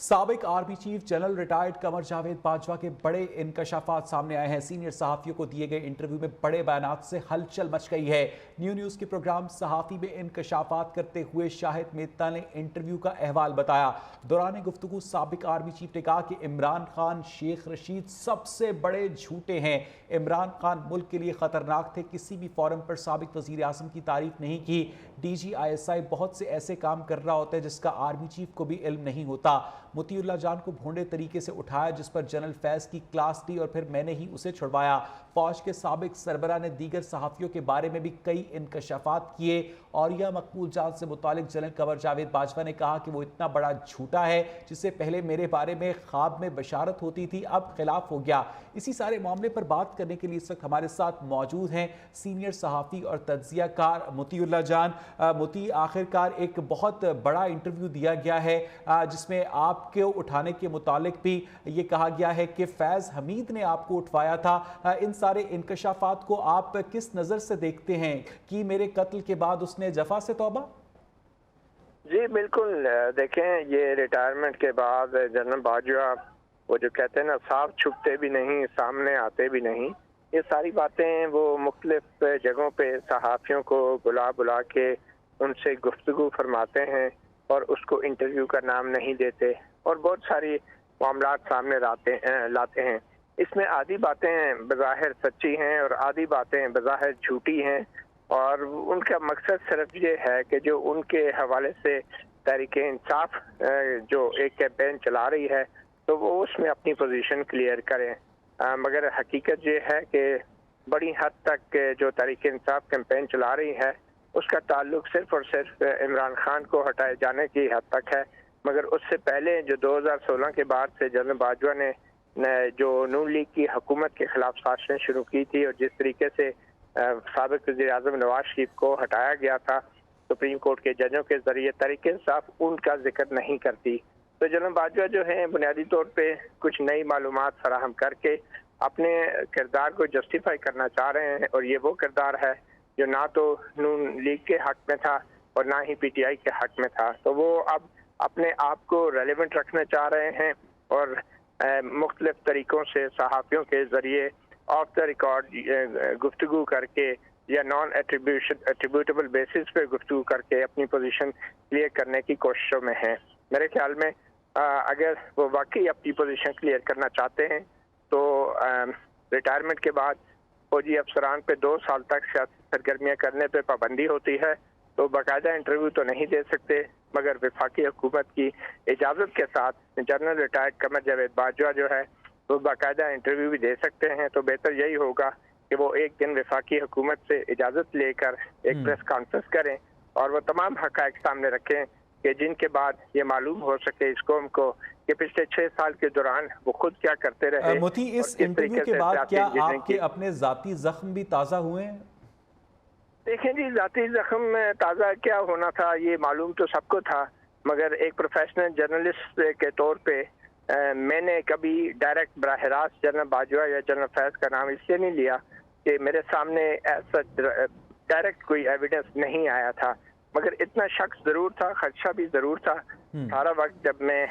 سابق army chief general retired Qamar Javed Bajwa کے بڑے انکشافات سامنے آئے ہیں۔ سینئر صحافیوں کو دیے گئے انٹرویو میں بڑے بیانات سے ہلچل مچ گئی ہے۔ نیوز کے پروگرام صحافی میں انکشافات کرتے ہوئے شاہد میتہ نے انٹرویو کا احوال بتایا۔ دوران گفتگو سابق آرمی چیف نے کہا کہ عمران خان شیخ رشید سب سے بڑے جھوٹے ہیں۔ عمران خان ملک کے لیے خطرناک تھے، کسی بھی فورم پر سابق وزیر اعظم کی تعریف نہیں کی۔ ڈی جی ISI بہت سے ایسے کام کر رہا ہوتا ہے جس کا آرمی چیف کو بھی علم نہیں ہوتا۔ مطیع اللہ جان کو بھونڈے طریقے سے اٹھایا جس پر جنرل فیض کی کلاس لی اور پھر میں نے ہی اسے چھڑوایا۔ فوج کے سابق سربراہ نے دیگر صحافیوں کے بارے میں بھی کئی انکشافات کیے۔ اوریہ مقبول جان سے متعلق جنرل قمر جاوید باجوہ نے کہا کہ وہ اتنا بڑا جھوٹا ہے جس سے پہلے میرے بارے میں خواب میں بشارت ہوتی تھی، اب خلاف ہو گیا۔ اسی سارے معاملے پر بات کرنے کے لیے اس وقت ہمارے ساتھ موجود ہیں سینئر صحافی اور تجزیہ کار مطیع اللہ جان۔ مطیع، آخر کار ایک بہت بڑا انٹرویو دیا گیا ہے جس میں آپ کے اٹھانے کے متعلق بھی یہ کہا گیا ہے کہ فیض حمید نے آپ کو اٹھوایا تھا۔ ان سارے انکشافات کو آپ کس نظر سے دیکھتے ہیں کہ میرے قتل کے بعد اس نے جفا سے توبہ؟ جی بالکل، دیکھیں یہ ریٹائرمنٹ کے بعد جنرل باجوہ وہ جو کہتے ہیں نا صاف چھپتے بھی نہیں سامنے آتے بھی نہیں، یہ ساری باتیں وہ مختلف جگہوں پہ صحافیوں کو بلا بلا کے ان سے گفتگو فرماتے ہیں اور اس کو انٹرویو کا نام نہیں دیتے اور بہت ساری معاملات سامنے لاتے ہیں۔ اس میں آدھی باتیں بظاہر سچی ہیں اور آدھی باتیں بظاہر جھوٹی ہیں، اور ان کا مقصد صرف یہ ہے کہ جو ان کے حوالے سے تحریک انصاف جو ایک کیمپین چلا رہی ہے تو وہ اس میں اپنی پوزیشن کلیئر کریں، مگر حقیقت یہ ہے کہ بڑی حد تک جو تحریک انصاف کیمپین چلا رہی ہے اس کا تعلق صرف اور صرف عمران خان کو ہٹائے جانے کی حد تک ہے، مگر اس سے پہلے جو 2016 کے بعد سے جنرل باجوہ نے جو نون لیگ کی حکومت کے خلاف سازشیں شروع کی تھی اور جس طریقے سے سابق وزیر اعظم نواز شریف کو ہٹایا گیا تھا سپریم کورٹ کے ججوں کے ذریعے، تحریک انصاف ان کا ذکر نہیں کرتی۔ تو جنرل باجوہ جو ہیں بنیادی طور پہ کچھ نئی معلومات فراہم کر کے اپنے کردار کو جسٹیفائی کرنا چاہ رہے ہیں، اور یہ وہ کردار ہے جو نہ تو نون لیگ کے حق میں تھا اور نہ ہی PTI کے حق میں تھا۔ تو وہ اب اپنے آپ کو ریلیونٹ رکھنا چاہ رہے ہیں اور مختلف طریقوں سے صحافیوں کے ذریعے آف دا ریکارڈ گفتگو کر کے یا نان ایٹریبیوٹیبل بیسس پہ گفتگو کر کے اپنی پوزیشن کلیئر کرنے کی کوششوں میں ہیں۔ میرے خیال میں اگر وہ واقعی اپنی پوزیشن کلیئر کرنا چاہتے ہیں تو ریٹائرمنٹ کے بعد فوجی افسران پہ 2 سال تک سیاسی سرگرمیاں کرنے پہ پابندی ہوتی ہے، تو باقاعدہ انٹرویو تو نہیں دے سکتے، مگر وفاقی حکومت کی اجازت کے ساتھ جنرل ریٹائرڈ قمر جاوید باجوہ جو ہے وہ باقاعدہ انٹرویو بھی دے سکتے ہیں۔ تو بہتر یہی ہوگا کہ وہ ایک دن وفاقی حکومت سے اجازت لے کر ایک پریس کانفرنس کریں اور وہ تمام حقائق سامنے رکھیں کہ جن کے بعد یہ معلوم ہو سکے اس قوم کو کہ پچھلے 6 سال کے دوران وہ خود کیا کرتے رہے۔ مطیع، اس انٹرویو کے بعد کیا آپ کے اپنے ذاتی زخم بھی تازہ ہوئے ہیں؟ دیکھیں جی، ذاتی زخم تازہ کیا ہونا تھا یہ معلوم تو سب کو تھا، مگر ایک پروفیشنل جرنلسٹ کے طور پہ میں نے کبھی ڈائریکٹ براہ راست جنرل باجوہ یا جنرل فیض کا نام اس لیے نہیں لیا کہ میرے سامنے ایسا ڈائریکٹ کوئی ایویڈنس نہیں آیا تھا، مگر اتنا شک ضرور تھا، خدشہ بھی ضرور تھا۔ سارا وقت جب میں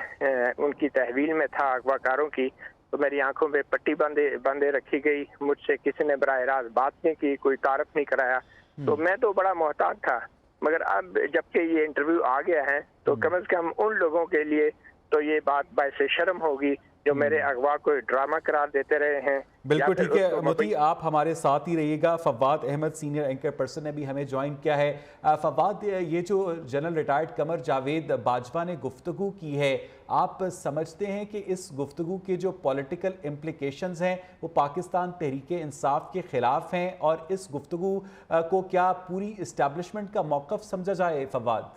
ان کی تحویل میں تھا اغوا کاروں کی تو میری آنکھوں پہ پٹی باندھے رکھی گئی، مجھ سے کسی نے براہ راست بات نہیں کی، کوئی تعارف نہیں کرایا، تو میں تو بڑا محتاط تھا۔ مگر اب جبکہ یہ انٹرویو آ گیا ہے تو کم از کم ان لوگوں کے لیے تو یہ بات باعث شرم ہوگی جو میرے اغوا کو ڈرامہ قرار دیتے رہے ہیں۔ بالکل ٹھیک ہے مطیع، آپ ہمارے ساتھ ہی رہیے گا۔ Fawad Ahmed senior anchor person نے بھی ہمیں جوائن کیا ہے۔ فواد، یہ جو جنرل ریٹائرڈ قمر جاوید باجوہ نے گفتگو کی ہے، آپ سمجھتے ہیں کہ اس گفتگو کے جو پولیٹیکل امپلیکیشنز ہیں وہ پاکستان تحریک انصاف کے خلاف ہیں، اور اس گفتگو کو کیا پوری اسٹیبلشمنٹ کا موقف سمجھا جائے؟ فواد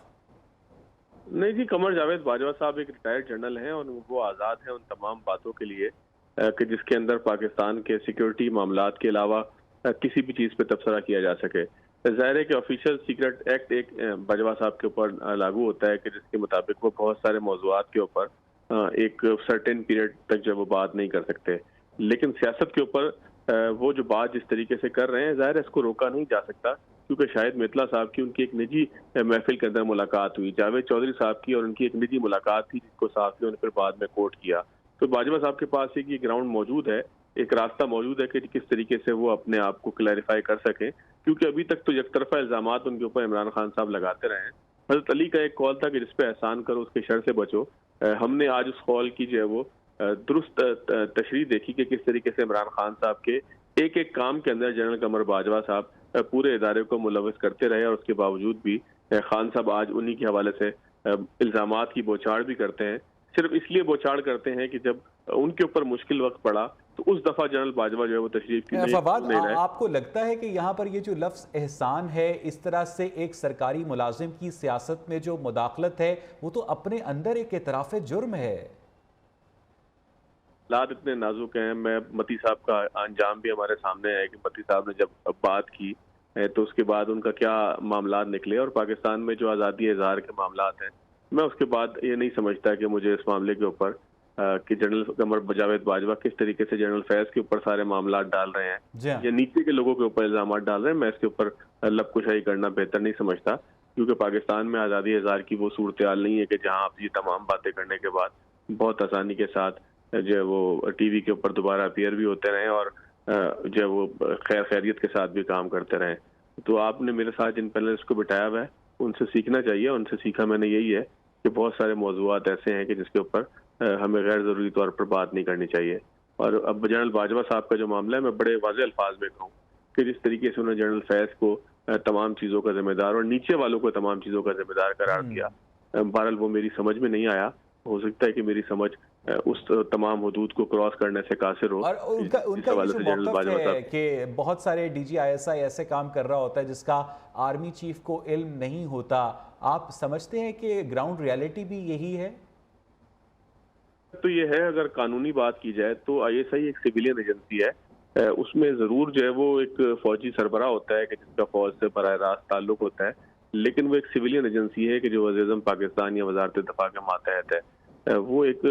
نہیں جی، قمر جاوید باجوہ صاحب ایک ریٹائرڈ جنرل ہیں اور وہ آزاد ہیں ان تمام باتوں کے لیے کہ جس کے اندر پاکستان کے سیکیورٹی معاملات کے علاوہ کسی بھی چیز پہ تبصرہ کیا جا سکے۔ ظاہر ہے کہ آفیشیل سیکرٹ ایکٹ ایک باجوہ صاحب کے اوپر لاگو ہوتا ہے کہ جس کے مطابق وہ بہت سارے موضوعات کے اوپر ایک سرٹن پیریڈ تک جو وہ بات نہیں کر سکتے، لیکن سیاست کے اوپر وہ جو بات جس طریقے سے کر رہے ہیں ظاہر ہے اس کو روکا نہیں جا سکتا، کیونکہ شاہد میتلا صاحب کی ان کی ایک نجی محفل کے اندر ملاقات ہوئی، جاوید چودھری صاحب کی اور ان کی ایک نجی ملاقات تھی جس کو صحافیوں نے پھر بعد میں کوٹ کیا. تو باجوہ صاحب کے پاس ایک یہ گراؤنڈ موجود ہے، ایک راستہ موجود ہے کہ کس طریقے سے وہ اپنے آپ کو کلیریفائی کر سکیں، کیونکہ ابھی تک تو یک طرفہ الزامات ان کے اوپر عمران خان صاحب لگاتے رہے ہیں. حضرت علی کا ایک قول تھا کہ جس پہ احسان کرو اس کے شر سے بچو. ہم نے آج اس قول کی جو ہے وہ درست تشریح دیکھی کہ کس طریقے سے عمران خان صاحب کے ایک ایک کام کے اندر جنرل قمر باجوہ صاحب پورے ادارے کو ملوث کرتے رہے، اور اس کے باوجود بھی خان صاحب آج انہی کے حوالے سے الزامات کی بوچھاڑ بھی کرتے ہیں. صرف اس لیے بوچھاڑ کرتے ہیں کہ جب ان کے اوپر مشکل وقت پڑا تو اس دفعہ جنرل باجوہ جو ہے وہ تشریف کی فواد، آپ کو لگتا ہے کہ یہاں پر یہ جو لفظ احسان ہے، اس طرح سے ایک سرکاری ملازم کی سیاست میں جو مداخلت ہے، وہ تو اپنے اندر ایک اعتراف جرم ہے؟ حالات اتنے نازک ہیں. میں متی صاحب کا انجام بھی ہمارے سامنے ہے کہ متی صاحب نے جب بات کی تو اس کے بعد ان کا کیا معاملات نکلے، اور پاکستان میں جو آزادی اظہار کے معاملات ہیں، میں اس کے بعد یہ نہیں سمجھتا کہ مجھے اس معاملے کے اوپر کہ جنرل قمر جاوید باجوہ کس طریقے سے جنرل فیض کے اوپر سارے معاملات ڈال رہے ہیں یا نیچے کے لوگوں کے اوپر الزامات ڈال رہے ہیں، میں اس کے اوپر لب کشائی کرنا بہتر نہیں سمجھتا. کیونکہ پاکستان میں آزادی اظہار کی وہ صورتحال نہیں ہے کہ جہاں آپ یہ تمام باتیں کرنے کے بعد بہت آسانی کے ساتھ جو ہے وہ ٹی وی کے اوپر دوبارہ اپیئر بھی ہوتے رہیں اور جو ہے وہ خیریت کے ساتھ بھی کام کرتے رہیں. تو آپ نے میرے ساتھ جن پینلسٹ کو بٹھایا ہوا ہے ان سے سیکھنا چاہیے. ان سے سیکھا میں نے یہی ہے کہ بہت سارے موضوعات ایسے ہیں کہ جس کے اوپر ہمیں غیر ضروری طور پر بات نہیں کرنی چاہیے. اور اب جنرل باجوہ صاحب کا جو معاملہ ہے، میں بڑے واضح الفاظ میں کہوں کہ جس طریقے سے انہوں نے جنرل فیض کو تمام چیزوں کا ذمہ دار اور نیچے والوں کو تمام چیزوں کا ذمہ دار قرار دیا، بہرحال وہ میری سمجھ میں نہیں آیا. ہو سکتا ہے کہ میری سمجھ اس تمام حدود کو کراس کرنے سے قاصر ہو. اور ان کا یہ جو موقف ہے کہ بہت سارے D G I S I ایسے کام کر رہا ہوتا ہے جس کا آرمی چیف کو علم نہیں ہوتا، آپ سمجھتے ہیں کہ گراؤنڈ ریالٹی بھی یہی ہے؟ تو یہ ہے، اگر قانونی بات کی جائے تو آئی ایس آئی ایک سویلین ایجنسی ہے، اس میں ضرور جو ہے وہ ایک فوجی سربراہ ہوتا ہے کہ جس کا فوج سے براہ راست تعلق ہوتا ہے، لیکن وہ ایک سویلین ایجنسی ہے کہ جو وزیر اعظم پاکستان یا وزارت دفاع کے ماتحت ہے. وہ ایک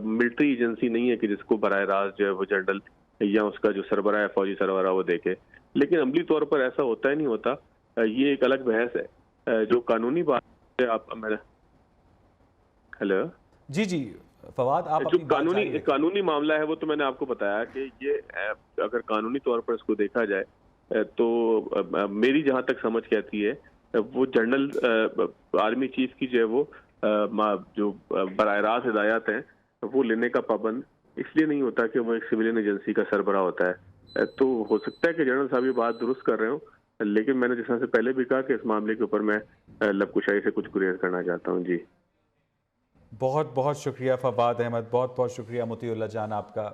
ملٹری ایجنسی نہیں ہے کہ جس کو براہ راست جو ہے وہ جنرل یا اس کا جو سربراہ ہے فوجی سربراہ وہ دیکھے. لیکن عملی طور پر ایسا ہوتا ہی نہیں ہوتا. یہ ایک الگ بحث ہے. جو قانونی بات ہے، آپ ہیلو جی فواد، آپ جو قانونی معاملہ ہے وہ تو میں نے آپ کو بتایا کہ یہ اگر قانونی طور پر اس کو دیکھا جائے تو میری جہاں تک سمجھ کہتی ہے وہ جنرل آرمی چیف کی جو ہے وہ جو براہ راست ہدایات ہیں وہ لینے کا پابند اس لیے نہیں ہوتا کہ وہ ایک سویلین ایجنسی کا سربراہ ہوتا ہے. تو ہو سکتا ہے کہ جنرل صاحب یہ بات درست کر رہے ہوں، لیکن میں نے جس طرح سے پہلے بھی کہا کہ اس معاملے کے اوپر میں لب کشائی سے کچھ گریز کرنا چاہتا ہوں. جی بہت بہت شکریہ فواد احمد، بہت بہت شکریہ مطیع اللہ جان آپ کا.